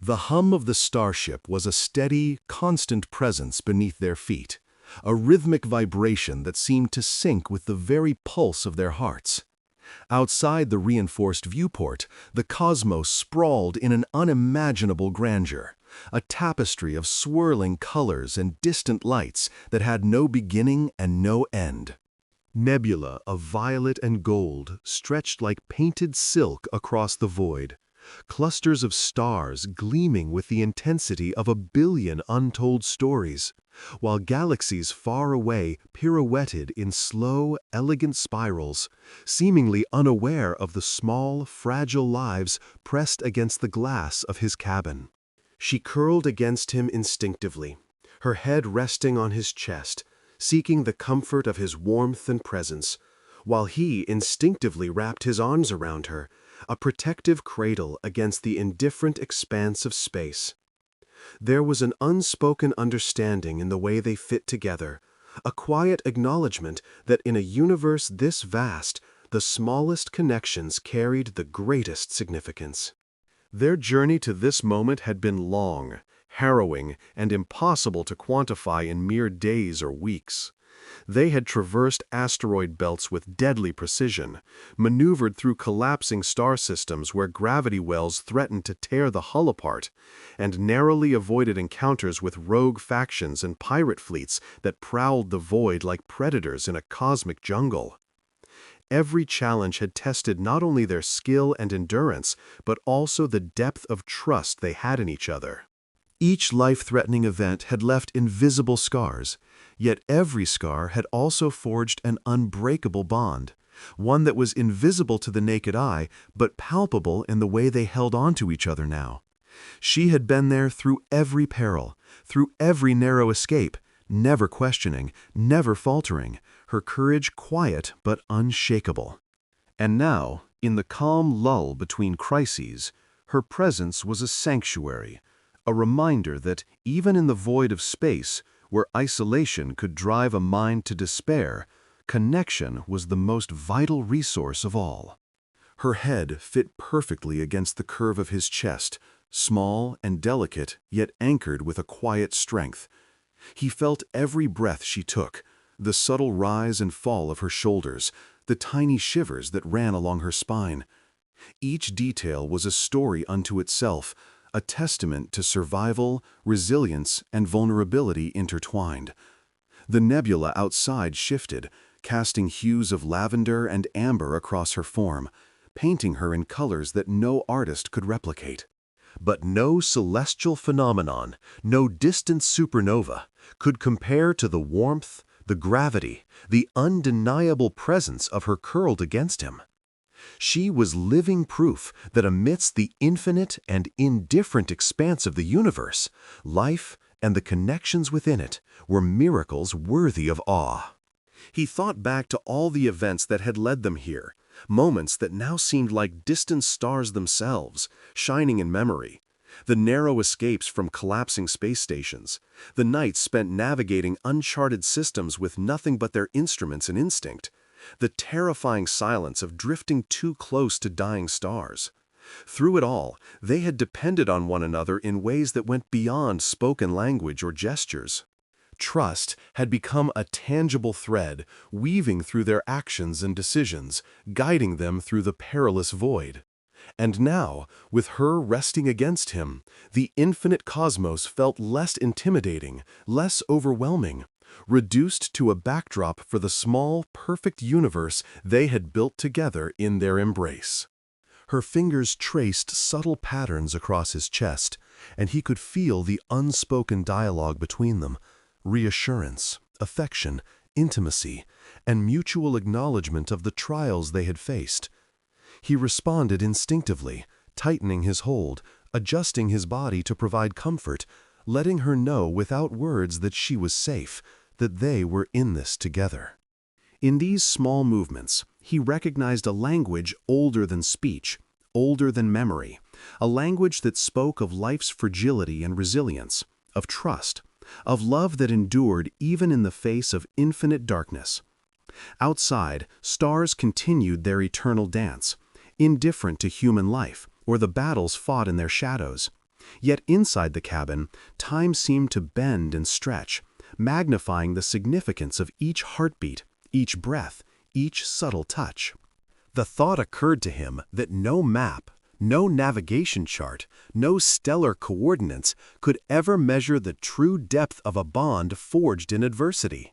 The hum of the starship was a steady, constant presence beneath their feet, a rhythmic vibration that seemed to sync with the very pulse of their hearts. Outside the reinforced viewport, the cosmos sprawled in an unimaginable grandeur, a tapestry of swirling colors and distant lights that had no beginning and no end. Nebula of violet and gold stretched like painted silk across the void, clusters of stars gleaming with the intensity of 1 billion untold stories, while galaxies far away pirouetted in slow, elegant spirals, seemingly unaware of the small, fragile lives pressed against the glass of his cabin. She curled against him instinctively, her head resting on his chest, seeking the comfort of his warmth and presence, while he instinctively wrapped his arms around her, a protective cradle against the indifferent expanse of space. There was an unspoken understanding in the way they fit together, a quiet acknowledgement that in a universe this vast, the smallest connections carried the greatest significance. Their journey to this moment had been long, harrowing, and impossible to quantify in mere days or weeks. They had traversed asteroid belts with deadly precision, maneuvered through collapsing star systems where gravity wells threatened to tear the hull apart, and narrowly avoided encounters with rogue factions and pirate fleets that prowled the void like predators in a cosmic jungle. Every challenge had tested not only their skill and endurance, but also the depth of trust they had in each other. Each life-threatening event had left invisible scars, yet every scar had also forged an unbreakable bond, one that was invisible to the naked eye, but palpable in the way they held on to each other now. She had been there through every peril, through every narrow escape, never questioning, never faltering, her courage quiet but unshakable. And now, in the calm lull between crises, her presence was a sanctuary, a reminder that even in the void of space, where isolation could drive a mind to despair, connection was the most vital resource of all. Her head fit perfectly against the curve of his chest, small and delicate, yet anchored with a quiet strength. He felt every breath she took, the subtle rise and fall of her shoulders, the tiny shivers that ran along her spine. Each detail was a story unto itself, a testament to survival, resilience, and vulnerability intertwined. The nebula outside shifted, casting hues of lavender and amber across her form, painting her in colors that no artist could replicate. But no celestial phenomenon, no distant supernova, could compare to the warmth, the gravity, the undeniable presence of her curled against him. She was living proof that amidst the infinite and indifferent expanse of the universe, life and the connections within it were miracles worthy of awe. He thought back to all the events that had led them here, moments that now seemed like distant stars themselves, shining in memory. The narrow escapes from collapsing space stations, the nights spent navigating uncharted systems with nothing but their instruments and instinct, the terrifying silence of drifting too close to dying stars. Through it all, they had depended on one another in ways that went beyond spoken language or gestures. Trust had become a tangible thread, weaving through their actions and decisions, guiding them through the perilous void. And now, with her resting against him, the infinite cosmos felt less intimidating, less overwhelming, reduced to a backdrop for the small, perfect universe they had built together in their embrace. Her fingers traced subtle patterns across his chest, and he could feel the unspoken dialogue between them, reassurance, affection, intimacy, and mutual acknowledgement of the trials they had faced. He responded instinctively, tightening his hold, adjusting his body to provide comfort, letting her know without words that she was safe, that they were in this together. In these small movements, he recognized a language older than speech, older than memory, a language that spoke of life's fragility and resilience, of trust, of love that endured even in the face of infinite darkness. Outside, stars continued their eternal dance, indifferent to human life or the battles fought in their shadows. Yet inside the cabin, time seemed to bend and stretch, magnifying the significance of each heartbeat, each breath, each subtle touch. The thought occurred to him that no map, no navigation chart, no stellar coordinates could ever measure the true depth of a bond forged in adversity.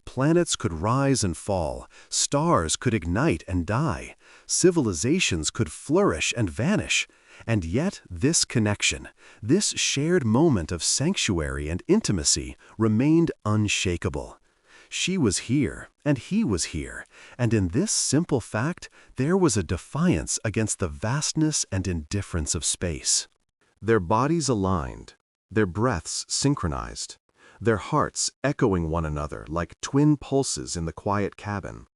Planets could rise and fall, stars could ignite and die, civilizations could flourish and vanish, and yet this connection, this shared moment of sanctuary and intimacy remained unshakable. She was here, and he was here, and in this simple fact, there was a defiance against the vastness and indifference of space. Their bodies aligned, their breaths synchronized, their hearts echoing one another like twin pulses in the quiet cabin.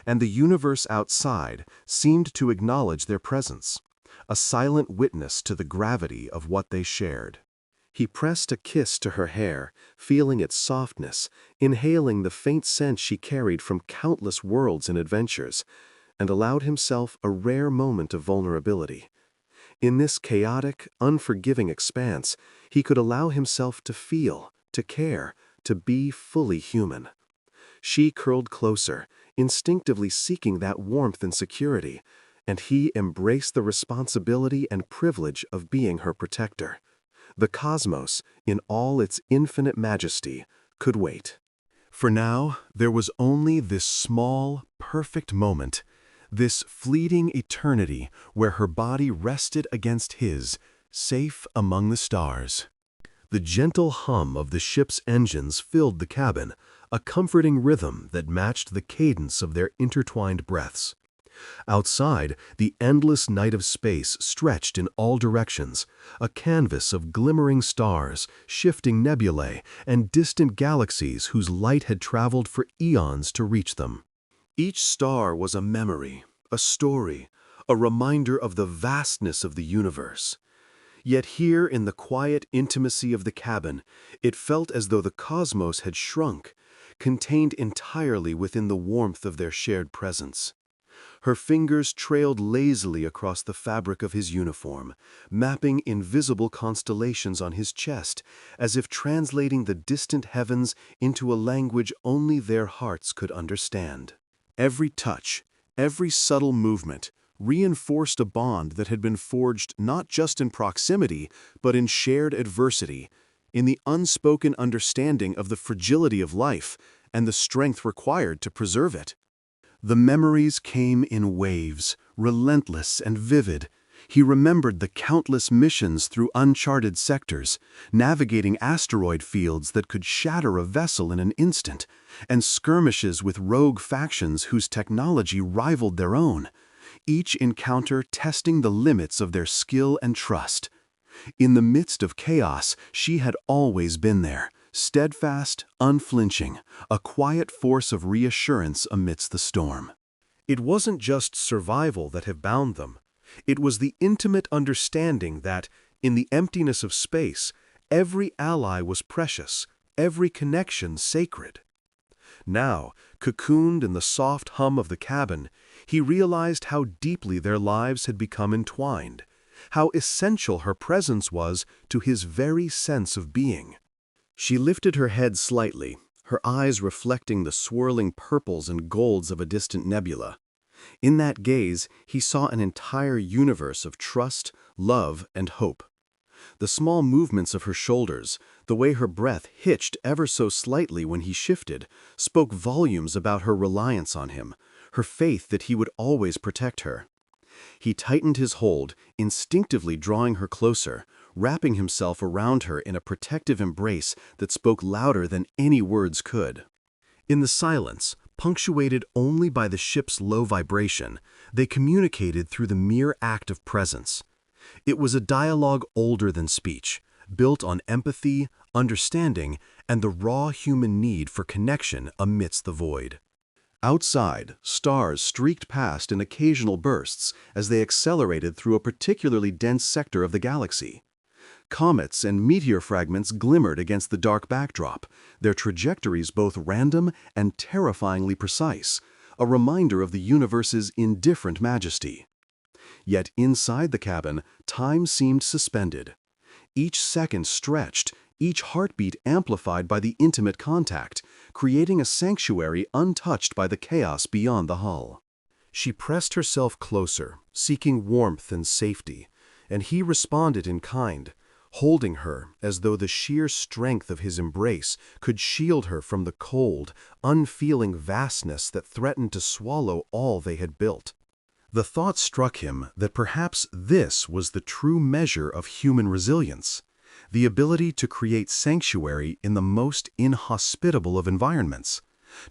And the universe outside seemed to acknowledge their presence, a silent witness to the gravity of what they shared. He pressed a kiss to her hair, feeling its softness, inhaling the faint scent she carried from countless worlds and adventures, and allowed himself a rare moment of vulnerability. In this chaotic, unforgiving expanse, he could allow himself to feel, to care, to be fully human. She curled closer, instinctively seeking that warmth and security, and he embraced the responsibility and privilege of being her protector. The cosmos, in all its infinite majesty, could wait. For now, there was only this small, perfect moment, this fleeting eternity where her body rested against his, safe among the stars. The gentle hum of the ship's engines filled the cabin, a comforting rhythm that matched the cadence of their intertwined breaths. Outside, the endless night of space stretched in all directions, a canvas of glimmering stars, shifting nebulae, and distant galaxies whose light had traveled for eons to reach them. Each star was a memory, a story, a reminder of the vastness of the universe. Yet here in the quiet intimacy of the cabin, it felt as though the cosmos had shrunk, contained entirely within the warmth of their shared presence. Her fingers trailed lazily across the fabric of his uniform, mapping invisible constellations on his chest, as if translating the distant heavens into a language only their hearts could understand. Every touch, every subtle movement, reinforced a bond that had been forged not just in proximity, but in shared adversity, in the unspoken understanding of the fragility of life and the strength required to preserve it. The memories came in waves, relentless and vivid. He remembered the countless missions through uncharted sectors, navigating asteroid fields that could shatter a vessel in an instant, and skirmishes with rogue factions whose technology rivaled their own, each encounter testing the limits of their skill and trust. In the midst of chaos, she had always been there, steadfast, unflinching, a quiet force of reassurance amidst the storm. It wasn't just survival that had bound them. It was the intimate understanding that, in the emptiness of space, every ally was precious, every connection sacred. Now, cocooned in the soft hum of the cabin, he realized how deeply their lives had become entwined, how essential her presence was to his very sense of being. She lifted her head slightly, her eyes reflecting the swirling purples and golds of a distant nebula. In that gaze, he saw an entire universe of trust, love, and hope. The small movements of her shoulders, the way her breath hitched ever so slightly when he shifted, spoke volumes about her reliance on him, her faith that he would always protect her. He tightened his hold, instinctively drawing her closer, wrapping himself around her in a protective embrace that spoke louder than any words could. In the silence, punctuated only by the ship's low vibration, they communicated through the mere act of presence. It was a dialogue older than speech, built on empathy, understanding, and the raw human need for connection amidst the void. Outside, stars streaked past in occasional bursts as they accelerated through a particularly dense sector of the galaxy. Comets and meteor fragments glimmered against the dark backdrop, their trajectories both random and terrifyingly precise, a reminder of the universe's indifferent majesty. Yet inside the cabin, time seemed suspended. each second stretched, each heartbeat amplified by the intimate contact, creating a sanctuary untouched by the chaos beyond the hull. She pressed herself closer, seeking warmth and safety, and he responded in kind, holding her as though the sheer strength of his embrace could shield her from the cold, unfeeling vastness that threatened to swallow all they had built. The thought struck him that perhaps this was the true measure of human resilience, the ability to create sanctuary in the most inhospitable of environments,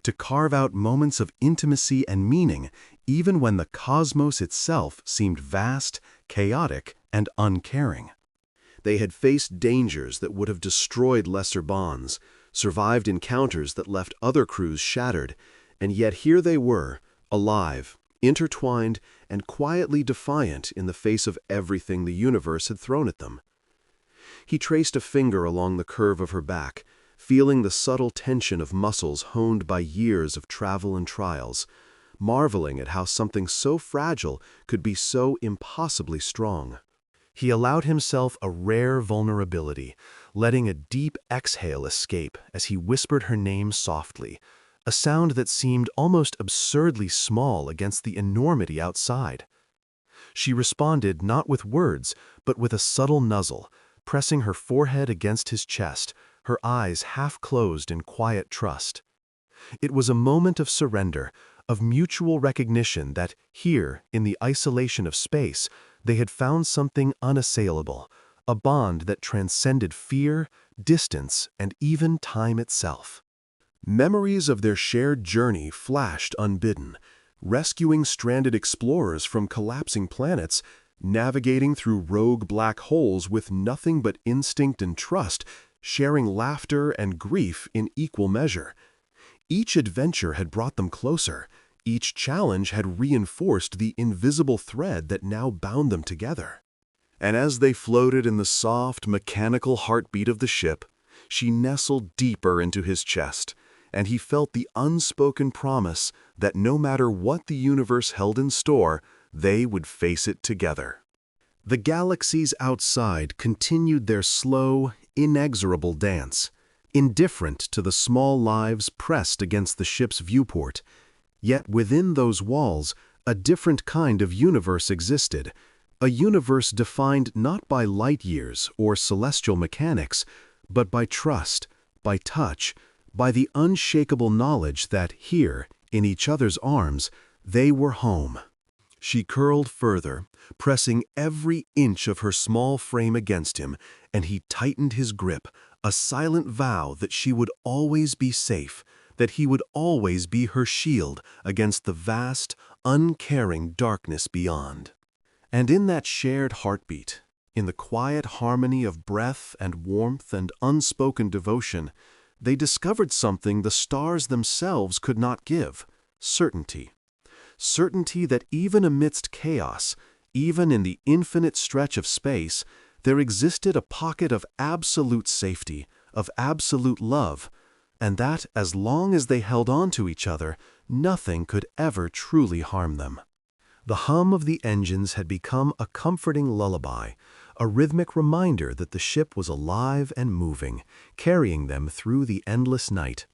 to carve out moments of intimacy and meaning even when the cosmos itself seemed vast, chaotic, and uncaring. They had faced dangers that would have destroyed lesser bonds, survived encounters that left other crews shattered, and yet here they were, alive, intertwined, and quietly defiant in the face of everything the universe had thrown at them. He traced a finger along the curve of her back, feeling the subtle tension of muscles honed by years of travel and trials, marveling at how something so fragile could be so impossibly strong. He allowed himself a rare vulnerability, letting a deep exhale escape as he whispered her name softly, a sound that seemed almost absurdly small against the enormity outside. She responded not with words, but with a subtle nuzzle, pressing her forehead against his chest, her eyes half closed in quiet trust. It was a moment of surrender, of mutual recognition that here, in the isolation of space, they had found something unassailable, a bond that transcended fear, distance, and even time itself. Memories of their shared journey flashed unbidden, rescuing stranded explorers from collapsing planets, navigating through rogue black holes with nothing but instinct and trust, sharing laughter and grief in equal measure. Each adventure had brought them closer. Each challenge had reinforced the invisible thread that now bound them together. And as they floated in the soft, mechanical heartbeat of the ship, she nestled deeper into his chest, and he felt the unspoken promise that no matter what the universe held in store, they would face it together. The galaxies outside continued their slow, inexorable dance, indifferent to the small lives pressed against the ship's viewport. Yet within those walls, a different kind of universe existed, a universe defined not by light years or celestial mechanics, but by trust, by touch, by the unshakable knowledge that here, in each other's arms, they were home. She curled further, pressing every inch of her small frame against him, and he tightened his grip, a silent vow that she would always be safe, that he would always be her shield against the vast, uncaring darkness beyond. And in that shared heartbeat, in the quiet harmony of breath and warmth and unspoken devotion, they discovered something the stars themselves could not give: certainty. Certainty that even amidst chaos, even in the infinite stretch of space, there existed a pocket of absolute safety, of absolute love, and that as long as they held on to each other, nothing could ever truly harm them. The hum of the engines had become a comforting lullaby, a rhythmic reminder that the ship was alive and moving, carrying them through the endless night.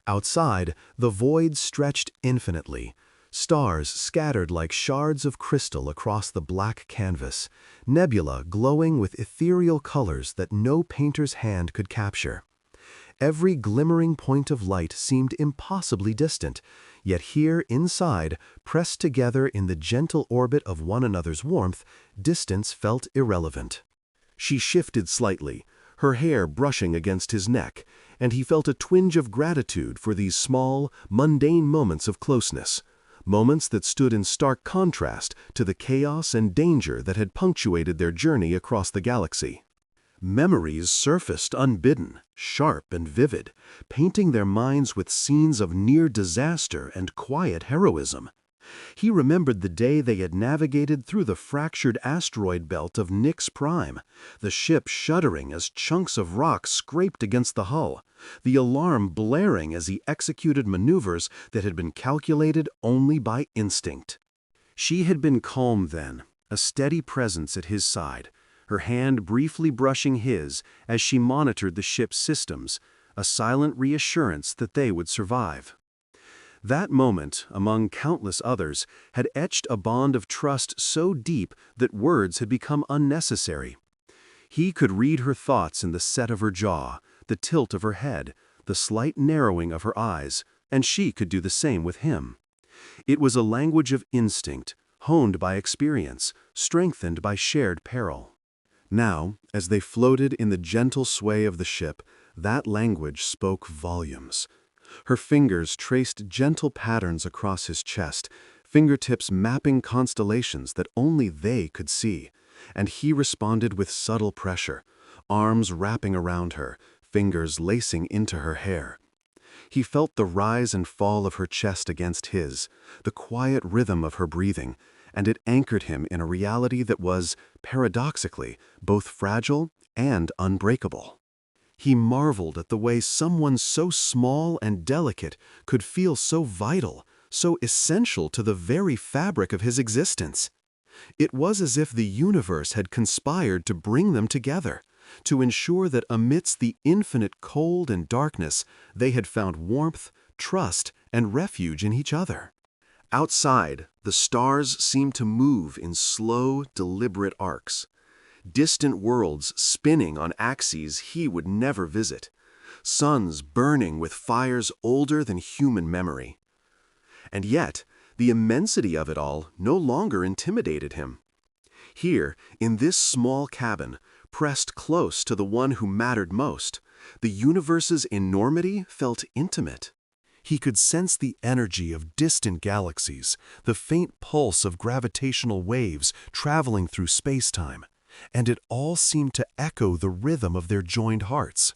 Outside, the void stretched infinitely, stars scattered like shards of crystal across the black canvas, nebula glowing with ethereal colors that no painter's hand could capture. Every glimmering point of light seemed impossibly distant, yet here inside, pressed together in the gentle orbit of one another's warmth, distance felt irrelevant. She shifted slightly, her hair brushing against his neck, and he felt a twinge of gratitude for these small, mundane moments of closeness, moments that stood in stark contrast to the chaos and danger that had punctuated their journey across the galaxy. Memories surfaced unbidden, sharp and vivid, painting their minds with scenes of near disaster and quiet heroism. He remembered the day they had navigated through the fractured asteroid belt of Nix Prime, the ship shuddering as chunks of rock scraped against the hull, the alarm blaring as he executed maneuvers that had been calculated only by instinct. She had been calm then, a steady presence at his side, her hand briefly brushing his as she monitored the ship's systems, a silent reassurance that they would survive. That moment, among countless others, had etched a bond of trust so deep that words had become unnecessary. He could read her thoughts in the set of her jaw, the tilt of her head, the slight narrowing of her eyes, and she could do the same with him. It was a language of instinct, honed by experience, strengthened by shared peril. Now, as they floated in the gentle sway of the ship, that language spoke volumes. Her fingers traced gentle patterns across his chest, fingertips mapping constellations that only they could see, and he responded with subtle pressure, arms wrapping around her, fingers lacing into her hair. He felt the rise and fall of her chest against his, the quiet rhythm of her breathing, and it anchored him in a reality that was, paradoxically, both fragile and unbreakable. He marveled at the way someone so small and delicate could feel so vital, so essential to the very fabric of his existence. It was as if the universe had conspired to bring them together, to ensure that amidst the infinite cold and darkness, they had found warmth, trust, and refuge in each other. Outside, the stars seemed to move in slow, deliberate arcs. Distant worlds spinning on axes he would never visit. Suns burning with fires older than human memory. And yet, the immensity of it all no longer intimidated him. Here, in this small cabin, pressed close to the one who mattered most, the universe's enormity felt intimate. He could sense the energy of distant galaxies, the faint pulse of gravitational waves traveling through space-time, and it all seemed to echo the rhythm of their joined hearts.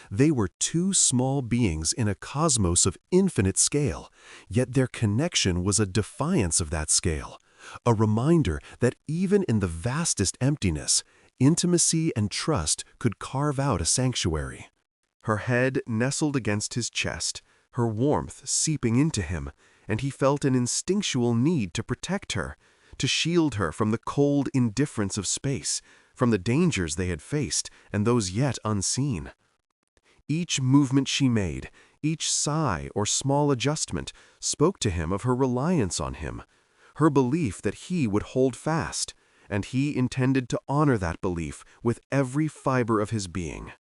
They were two small beings in a cosmos of infinite scale, yet their connection was a defiance of that scale, a reminder that even in the vastest emptiness, intimacy and trust could carve out a sanctuary. Her head nestled against his chest, her warmth seeping into him, and he felt an instinctual need to protect her, to shield her from the cold indifference of space, from the dangers they had faced and those yet unseen. Each movement she made, each sigh or small adjustment, spoke to him of her reliance on him, her belief that he would hold fast, and he intended to honor that belief with every fiber of his being.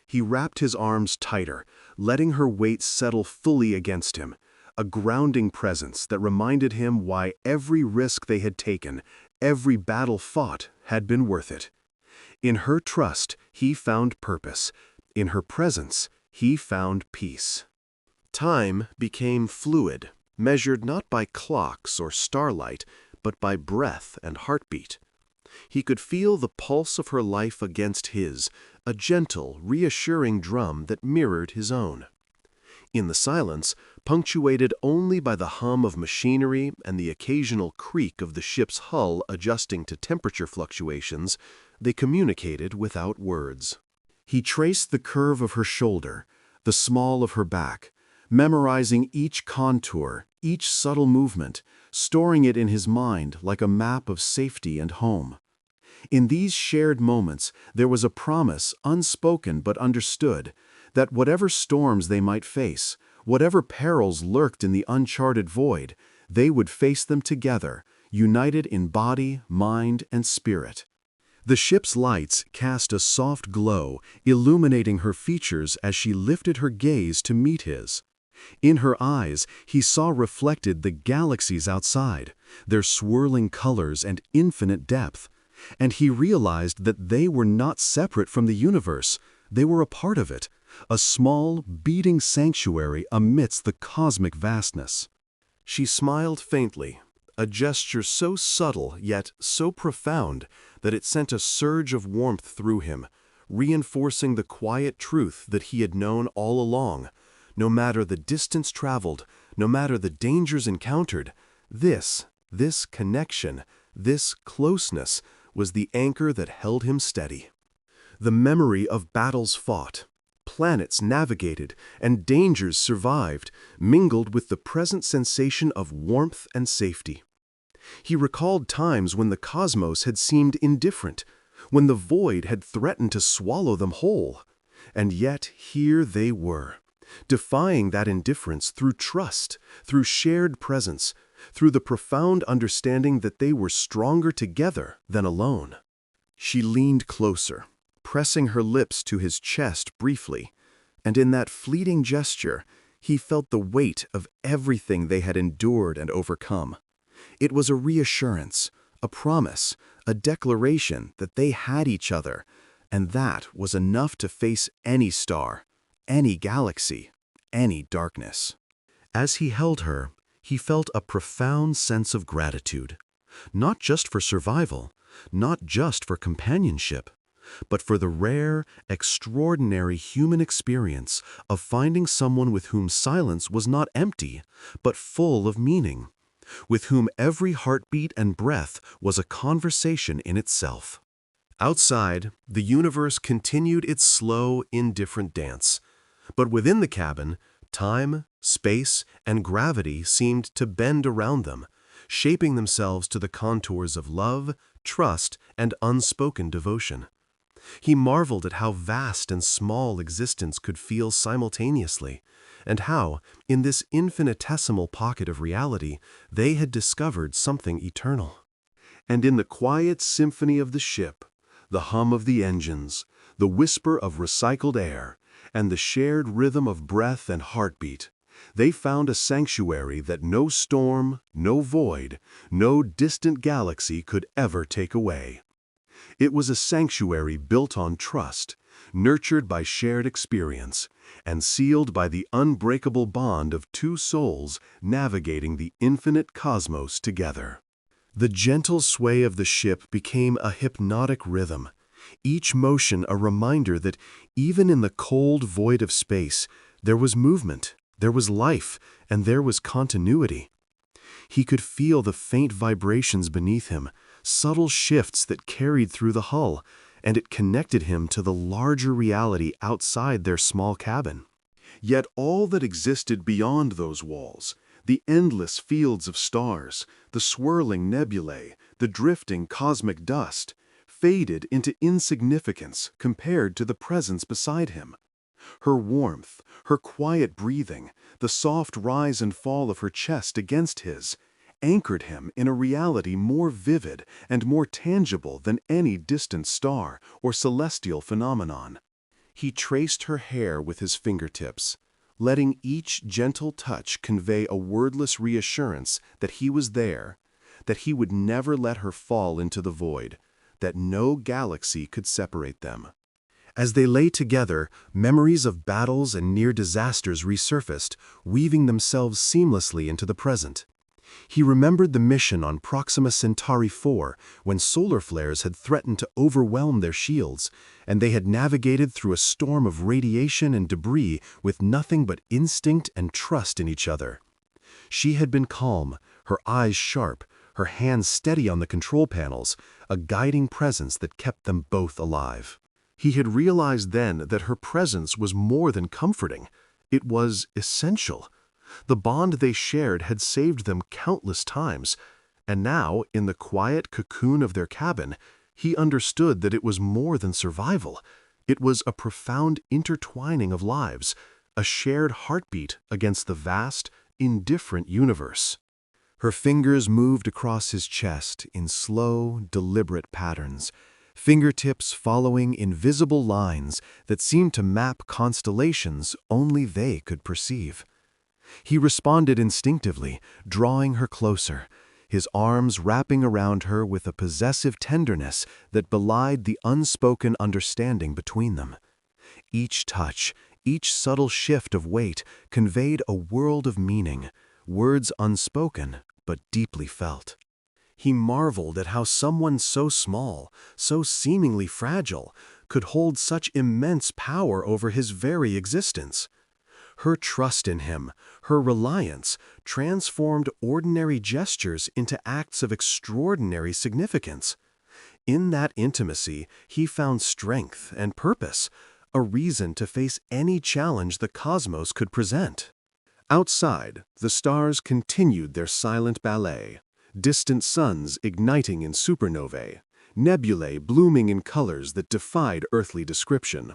He wrapped his arms tighter, letting her weight settle fully against him, a grounding presence that reminded him why every risk they had taken, every battle fought, had been worth it. In her trust, he found purpose. In her presence, he found peace. Time became fluid, measured not by clocks or starlight, but by breath and heartbeat. He could feel the pulse of her life against his, a gentle, reassuring drum that mirrored his own. In the silence, punctuated only by the hum of machinery and the occasional creak of the ship's hull adjusting to temperature fluctuations, they communicated without words. He traced the curve of her shoulder, the small of her back, memorizing each contour, each subtle movement, storing it in his mind like a map of safety and home. In these shared moments, there was a promise, unspoken but understood, that whatever storms they might face, whatever perils lurked in the uncharted void, they would face them together, united in body, mind, and spirit. The ship's lights cast a soft glow, illuminating her features as she lifted her gaze to meet his. In her eyes, he saw reflected the galaxies outside, their swirling colors and infinite depth, and he realized that they were not separate from the universe, they were a part of it, a small, beating sanctuary amidst the cosmic vastness. She smiled faintly, a gesture so subtle yet so profound that it sent a surge of warmth through him, reinforcing the quiet truth that he had known all along. No matter the distance traveled, no matter the dangers encountered, this connection, this closeness, was the anchor that held him steady. The memory of battles fought, planets navigated, and dangers survived, mingled with the present sensation of warmth and safety. He recalled times when the cosmos had seemed indifferent, when the void had threatened to swallow them whole. And yet here they were, defying that indifference through trust, through shared presence, through the profound understanding that they were stronger together than alone. She leaned closer, pressing her lips to his chest briefly, and in that fleeting gesture, he felt the weight of everything they had endured and overcome. It was a reassurance, a promise, a declaration that they had each other, and that was enough to face any star, any galaxy, any darkness. As he held her, he felt a profound sense of gratitude, not just for survival, not just for companionship, but for the rare, extraordinary human experience of finding someone with whom silence was not empty, but full of meaning, with whom every heartbeat and breath was a conversation in itself. Outside, the universe continued its slow, indifferent dance, but within the cabin, time, space, and gravity seemed to bend around them, shaping themselves to the contours of love, trust, and unspoken devotion. He marveled at how vast and small existence could feel simultaneously, and how, in this infinitesimal pocket of reality, they had discovered something eternal. And in the quiet symphony of the ship, the hum of the engines, the whisper of recycled air, and the shared rhythm of breath and heartbeat, they found a sanctuary that no storm, no void, no distant galaxy could ever take away. It was a sanctuary built on trust, nurtured by shared experience, and sealed by the unbreakable bond of two souls navigating the infinite cosmos together. The gentle sway of the ship became a hypnotic rhythm, each motion a reminder that even in the cold void of space, there was movement, there was life, and there was continuity. He could feel the faint vibrations beneath him, subtle shifts that carried through the hull, and it connected him to the larger reality outside their small cabin. Yet all that existed beyond those walls, the endless fields of stars, the swirling nebulae, the drifting cosmic dust, faded into insignificance compared to the presence beside him. Her warmth, her quiet breathing, the soft rise and fall of her chest against his, anchored him in a reality more vivid and more tangible than any distant star or celestial phenomenon. He traced her hair with his fingertips, letting each gentle touch convey a wordless reassurance that he was there, that he would never let her fall into the void, that no galaxy could separate them. As they lay together, memories of battles and near disasters resurfaced, weaving themselves seamlessly into the present. He remembered the mission on Proxima Centauri 4 when solar flares had threatened to overwhelm their shields, and they had navigated through a storm of radiation and debris with nothing but instinct and trust in each other. She had been calm, her eyes sharp, her hands steady on the control panels, a guiding presence that kept them both alive. He had realized then that her presence was more than comforting. It was essential. The bond they shared had saved them countless times, and now, in the quiet cocoon of their cabin, he understood that it was more than survival. It was a profound intertwining of lives, a shared heartbeat against the vast, indifferent universe. Her fingers moved across his chest in slow, deliberate patterns, fingertips following invisible lines that seemed to map constellations only they could perceive. He responded instinctively, drawing her closer, his arms wrapping around her with a possessive tenderness that belied the unspoken understanding between them. Each touch, each subtle shift of weight conveyed a world of meaning, words unspoken but deeply felt. He marveled at how someone so small, so seemingly fragile, could hold such immense power over his very existence. Her trust in him, her reliance, transformed ordinary gestures into acts of extraordinary significance. In that intimacy, he found strength and purpose, a reason to face any challenge the cosmos could present. Outside, the stars continued their silent ballet, distant suns igniting in supernovae, nebulae blooming in colors that defied earthly description.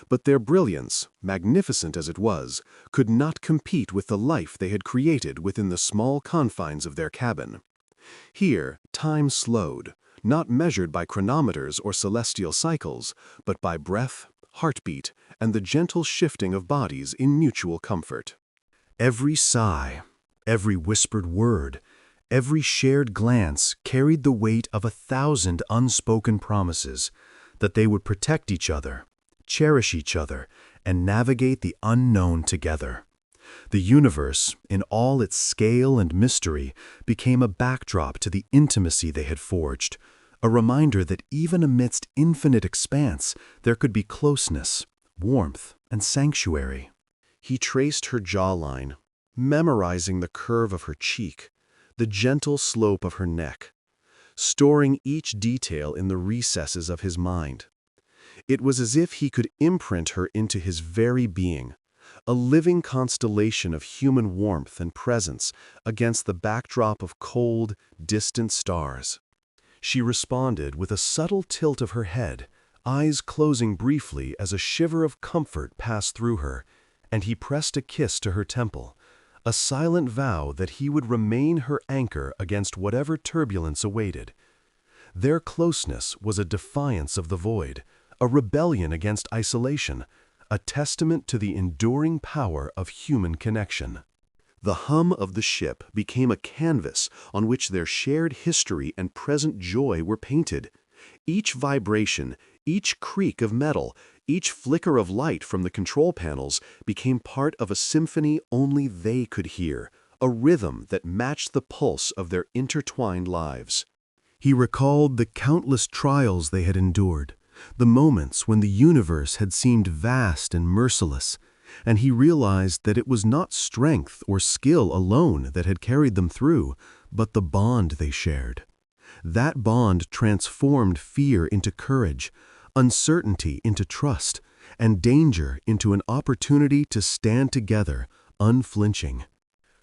But their brilliance, magnificent as it was, could not compete with the life they had created within the small confines of their cabin. Here, time slowed, not measured by chronometers or celestial cycles, but by breath, heartbeat, and the gentle shifting of bodies in mutual comfort. Every sigh, every whispered word, every shared glance carried the weight of 1,000 unspoken promises that they would protect each other, cherish each other, and navigate the unknown together. The universe, in all its scale and mystery, became a backdrop to the intimacy they had forged, a reminder that even amidst infinite expanse, there could be closeness, warmth, and sanctuary. He traced her jawline, memorizing the curve of her cheek, the gentle slope of her neck, storing each detail in the recesses of his mind. It was as if he could imprint her into his very being, a living constellation of human warmth and presence against the backdrop of cold, distant stars. She responded with a subtle tilt of her head, eyes closing briefly as a shiver of comfort passed through her, and he pressed a kiss to her temple, a silent vow that he would remain her anchor against whatever turbulence awaited. Their closeness was a defiance of the void, a rebellion against isolation, a testament to the enduring power of human connection. The hum of the ship became a canvas on which their shared history and present joy were painted. Each vibration, each creak of metal, each flicker of light from the control panels became part of a symphony only they could hear, a rhythm that matched the pulse of their intertwined lives. He recalled the countless trials they had endured, the moments when the universe had seemed vast and merciless, and he realized that it was not strength or skill alone that had carried them through, but the bond they shared. That bond transformed fear into courage, uncertainty into trust, and danger into an opportunity to stand together, unflinching.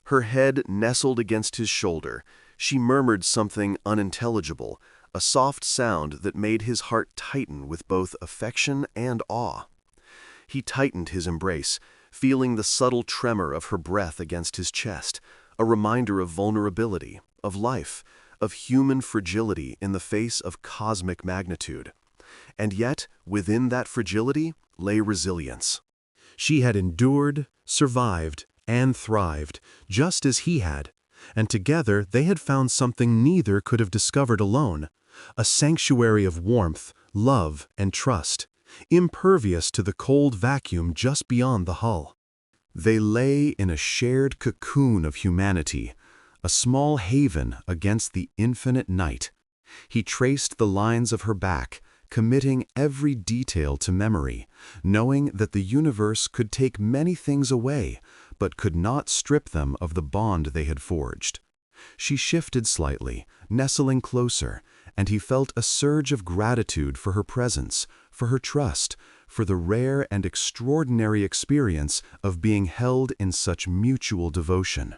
Her head nestled against his shoulder, she murmured something unintelligible, a soft sound that made his heart tighten with both affection and awe. He tightened his embrace, feeling the subtle tremor of her breath against his chest, a reminder of vulnerability, of life, of human fragility in the face of cosmic magnitude. And yet, within that fragility lay resilience. She had endured, survived, and thrived, just as he had, and together they had found something neither could have discovered alone, a sanctuary of warmth, love, and trust, impervious to the cold vacuum just beyond the hull. They lay in a shared cocoon of humanity, a small haven against the infinite night. He traced the lines of her back, committing every detail to memory, knowing that the universe could take many things away, but could not strip them of the bond they had forged. She shifted slightly, nestling closer, and he felt a surge of gratitude for her presence, for her trust, for the rare and extraordinary experience of being held in such mutual devotion.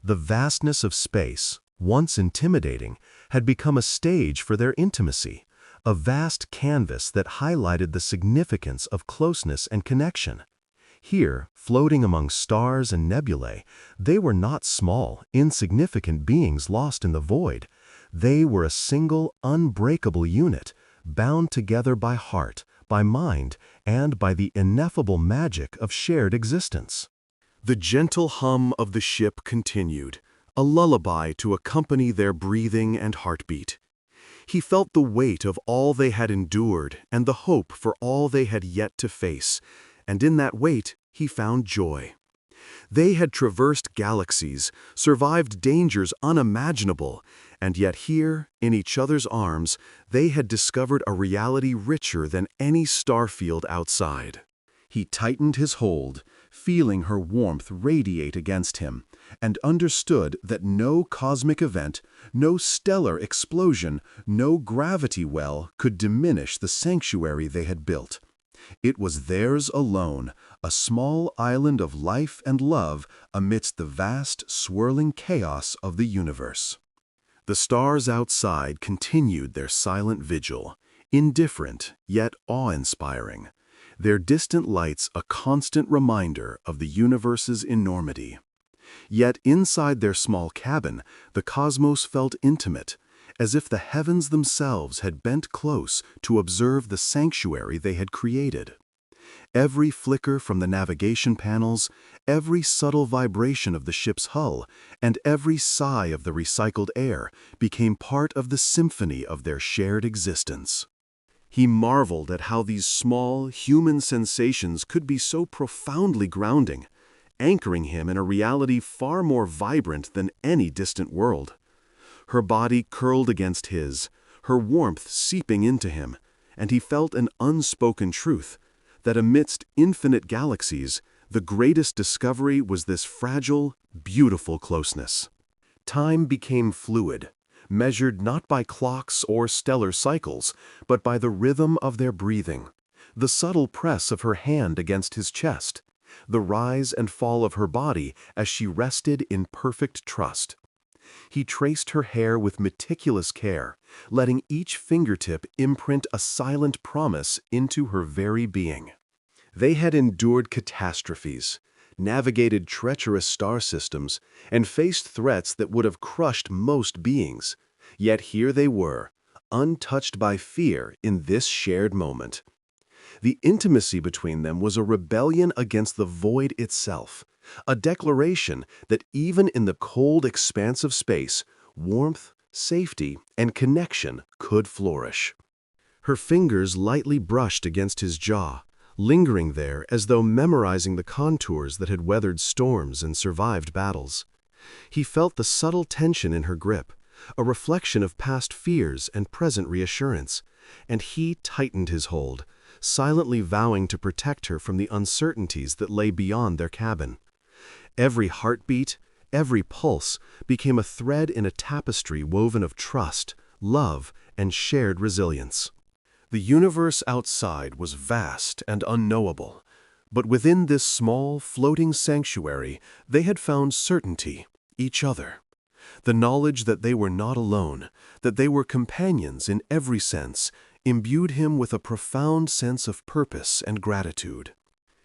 The vastness of space, once intimidating, had become a stage for their intimacy, a vast canvas that highlighted the significance of closeness and connection. Here, floating among stars and nebulae, they were not small, insignificant beings lost in the void. They were a single, unbreakable unit, bound together by heart, by mind, and by the ineffable magic of shared existence. The gentle hum of the ship continued, a lullaby to accompany their breathing and heartbeat. He felt the weight of all they had endured and the hope for all they had yet to face, and in that weight he found joy. They had traversed galaxies, survived dangers unimaginable, and yet here, in each other's arms, they had discovered a reality richer than any starfield outside. He tightened his hold, feeling her warmth radiate against him, and understood that no cosmic event, no stellar explosion, no gravity well could diminish the sanctuary they had built. It was theirs alone, a small island of life and love amidst the vast, swirling chaos of the universe. The stars outside continued their silent vigil, indifferent yet awe-inspiring, their distant lights a constant reminder of the universe's enormity. Yet inside their small cabin, the cosmos felt intimate, as if the heavens themselves had bent close to observe the sanctuary they had created. Every flicker from the navigation panels, every subtle vibration of the ship's hull, and every sigh of the recycled air became part of the symphony of their shared existence. He marveled at how these small, human sensations could be so profoundly grounding, anchoring him in a reality far more vibrant than any distant world. Her body curled against his, her warmth seeping into him, and he felt an unspoken truth, that amidst infinite galaxies, the greatest discovery was this fragile, beautiful closeness. Time became fluid, measured not by clocks or stellar cycles, but by the rhythm of their breathing, the subtle press of her hand against his chest, the rise and fall of her body as she rested in perfect trust. He traced her hair with meticulous care, letting each fingertip imprint a silent promise into her very being. They had endured catastrophes, navigated treacherous star systems, and faced threats that would have crushed most beings. Yet here they were, untouched by fear in this shared moment. The intimacy between them was a rebellion against the void itself, a declaration that even in the cold expanse of space, warmth, safety, and connection could flourish. Her fingers lightly brushed against his jaw, lingering there as though memorizing the contours that had weathered storms and survived battles. He felt the subtle tension in her grip, a reflection of past fears and present reassurance, and he tightened his hold, silently vowing to protect her from the uncertainties that lay beyond their cabin. Every heartbeat, every pulse became a thread in a tapestry woven of trust, love, and shared resilience. The universe outside was vast and unknowable, but within this small, floating sanctuary they had found certainty, each other. The knowledge that they were not alone, that they were companions in every sense, imbued him with a profound sense of purpose and gratitude.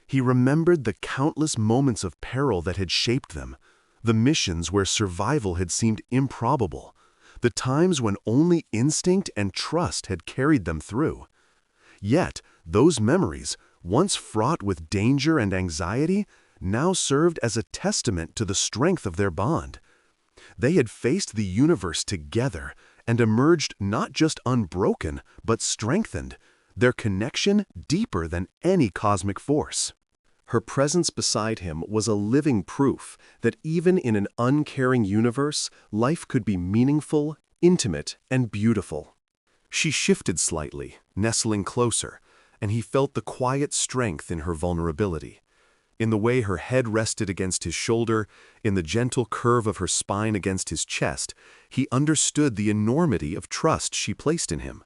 He remembered the countless moments of peril that had shaped them, the missions where survival had seemed improbable, the times when only instinct and trust had carried them through. Yet, those memories, once fraught with danger and anxiety, now served as a testament to the strength of their bond. They had faced the universe together and emerged not just unbroken, but strengthened, their connection deeper than any cosmic force. Her presence beside him was a living proof that even in an uncaring universe, life could be meaningful, intimate, and beautiful. She shifted slightly, nestling closer, and he felt the quiet strength in her vulnerability. In the way her head rested against his shoulder, in the gentle curve of her spine against his chest, he understood the enormity of trust she placed in him.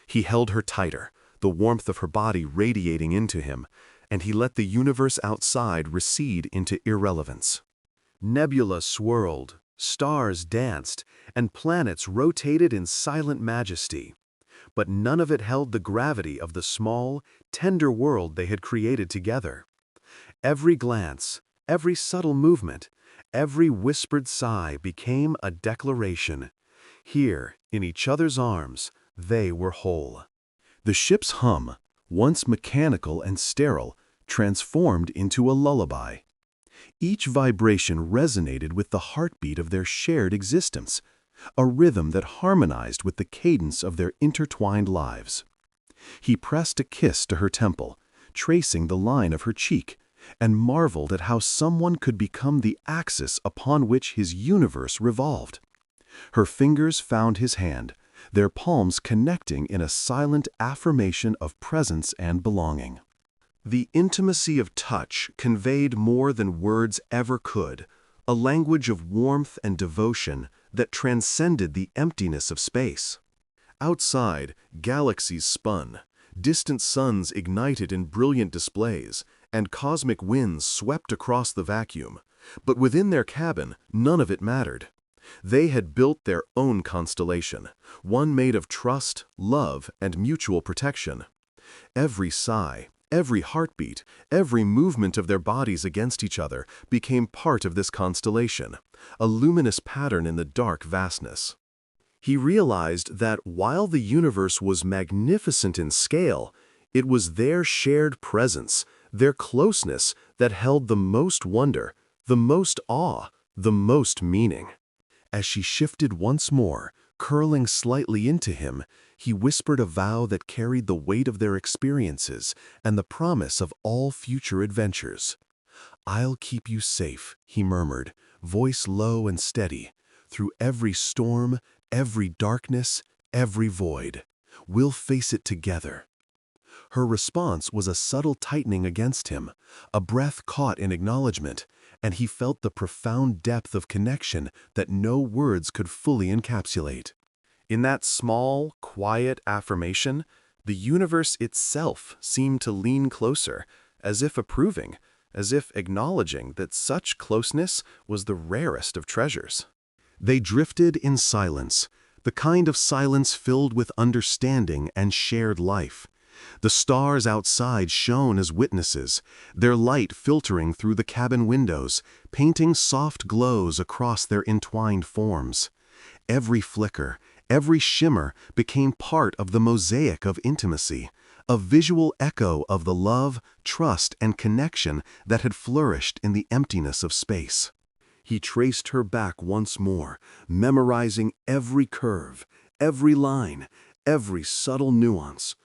He held her tighter, the warmth of her body radiating into him, and he let the universe outside recede into irrelevance. Nebula swirled, stars danced, and planets rotated in silent majesty. But none of it held the gravity of the small, tender world they had created together. Every glance, every subtle movement, every whispered sigh became a declaration. Here, in each other's arms, they were whole. The ship's hum, once mechanical and sterile, transformed into a lullaby. Each vibration resonated with the heartbeat of their shared existence, a rhythm that harmonized with the cadence of their intertwined lives. He pressed a kiss to her temple, tracing the line of her cheek, and marveled at how someone could become the axis upon which his universe revolved. Her fingers found his hand, their palms connecting in a silent affirmation of presence and belonging. The intimacy of touch conveyed more than words ever could, a language of warmth and devotion that transcended the emptiness of space. Outside, galaxies spun, distant suns ignited in brilliant displays, and cosmic winds swept across the vacuum. But within their cabin, none of it mattered. They had built their own constellation, one made of trust, love, and mutual protection. Every sigh, every heartbeat, every movement of their bodies against each other became part of this constellation, a luminous pattern in the dark vastness. He realized that while the universe was magnificent in scale, it was their shared presence, their closeness, that held the most wonder, the most awe, the most meaning. As she shifted once more, curling slightly into him, he whispered a vow that carried the weight of their experiences and the promise of all future adventures. "I'll keep you safe," he murmured, voice low and steady, "through every storm, every darkness, every void. We'll face it together." Her response was a subtle tightening against him, a breath caught in acknowledgement, and he felt the profound depth of connection that no words could fully encapsulate. In that small, quiet affirmation, the universe itself seemed to lean closer, as if approving, as if acknowledging that such closeness was the rarest of treasures. They drifted in silence, the kind of silence filled with understanding and shared life. The stars outside shone as witnesses, their light filtering through the cabin windows, painting soft glows across their entwined forms. Every flicker, every shimmer became part of the mosaic of intimacy, a visual echo of the love, trust, and connection that had flourished in the emptiness of space. He traced her back once more, memorizing every curve, every line, every subtle nuance.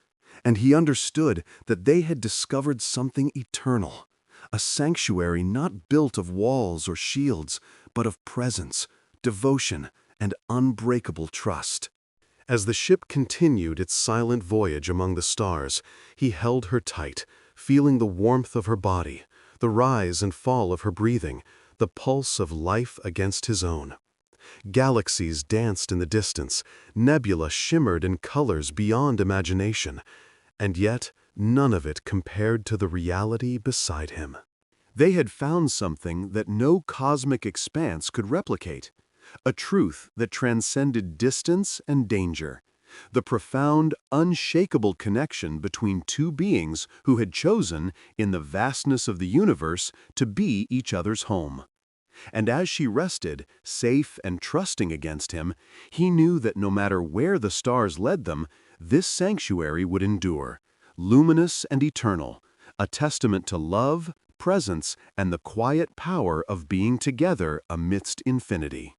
And he understood that they had discovered something eternal, a sanctuary not built of walls or shields, but of presence, devotion, and unbreakable trust. As the ship continued its silent voyage among the stars, he held her tight, feeling the warmth of her body, the rise and fall of her breathing, the pulse of life against his own. Galaxies danced in the distance, nebula shimmered in colors beyond imagination, and yet none of it compared to the reality beside him. They had found something that no cosmic expanse could replicate, a truth that transcended distance and danger, the profound, unshakable connection between two beings who had chosen, in the vastness of the universe, to be each other's home. And as she rested, safe and trusting against him, he knew that no matter where the stars led them, this sanctuary would endure, luminous and eternal, a testament to love, presence, and the quiet power of being together amidst infinity.